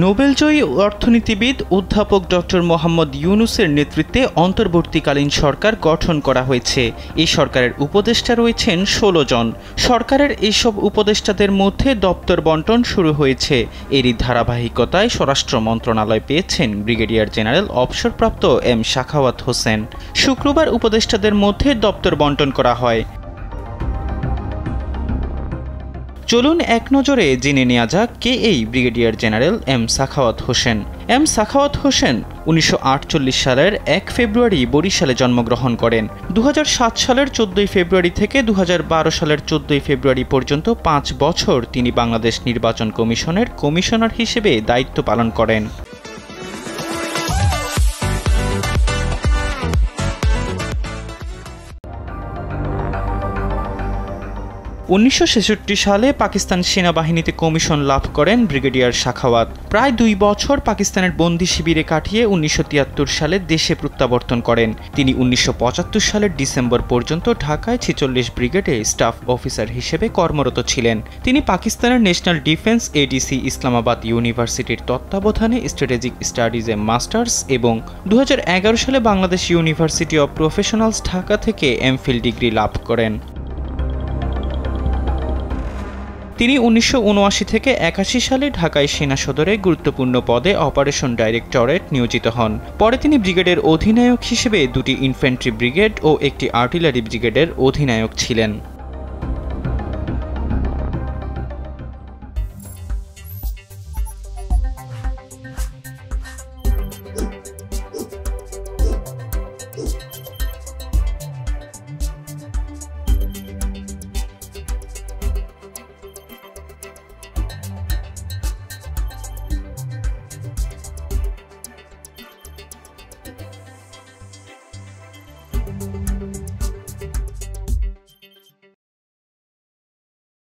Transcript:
নোবেলজয়ী অর্থনীতিবিদ অধ্যাপক ডক্টর মোহাম্মদ ইউনূসের নেতৃত্বে অন্তর্বর্তীকালীন সরকার গঠন করা হয়েছে। এই সরকারের উপদেষ্টা রয়েছেন ১৬ জন। সরকারের এইসব উপদেষ্টাদের মধ্যে দপ্তর বণ্টন শুরু হয়েছে। এরই ধারাবাহিকতায় স্বরাষ্ট্র মন্ত্রণালয় পেয়েছেন ব্রিগেডিয়ার জেনারেল অবসরপ্রাপ্ত এম সাখাওয়াত হোসেন। শুক্রবার উপদেষ্টাদের মধ্যে দপ্তর বণ্টন করা হয়। চলুন এক নজরে জেনে নেওয়া যাক কে এই brigadier general M Sakhawat Hossain. M Sakhawat Hossain ১৯৪৮ সালের ১ ফেব্রুয়ারি বরিশালে জন্মগ্রহণ করেন। ২০০৭ সালের ১৪ ফেব্রুয়ারি থেকে ২০১২ সালের ১৪ ফেব্রুয়ারি পর্যন্ত ৫ বছর তিনি বাংলাদেশ নির্বাচন কমিশনের কমিশনার হিসেবে দায়িত্ব পালন করেন। ১৯৬৬ সালে পাকিস্তান সেনাবাহিনীতে কমিশন লাভ করেন ব্রিগেডিয়ার সাখাওয়াত। প্রায় ২ বছর পাকিস্তানের বন্দি শিবিরে কাটিয়ে ১৯৭৩ সালে দেশে প্রত্যাবর্তন করেন। তিনি ১৯৭৫ সালের ডিসেম্বর পর্যন্ত ঢাকায় ৪৬ ব্রিগেডে স্টাফ অফিসার হিসেবে কর্মরত ছিলেন। তিনি পাকিস্তানের ন্যাশনাল ডিফেন্স এডিসি ইসলামাবাদ ইউনিভার্সিটির তত্ত্বাবধানে স্ট্র্যাটেজিক স্টাডিজে মাস্টার্স এবং ২০১১ সালে Bangladesh university of professionals Dhaka থেকে এমফিল ডিগ্রি লাভ করেন। তিনি ১৯৭৯ থেকে ৮১ সালে ঢাকায় সেনা সদরে গুরুত্বপূর্ণ পদে অপারেশন ডাইরেক্টরেট নিয়োজিত হন। পরে তিনি ব্রিগেডের অধিনায়ক হিসেবে ২টি ইনফ্যান্ট্রি ব্রিগেড ও একটি আর্টিলারি ব্রিগেডের অধিনায়ক ছিলেন।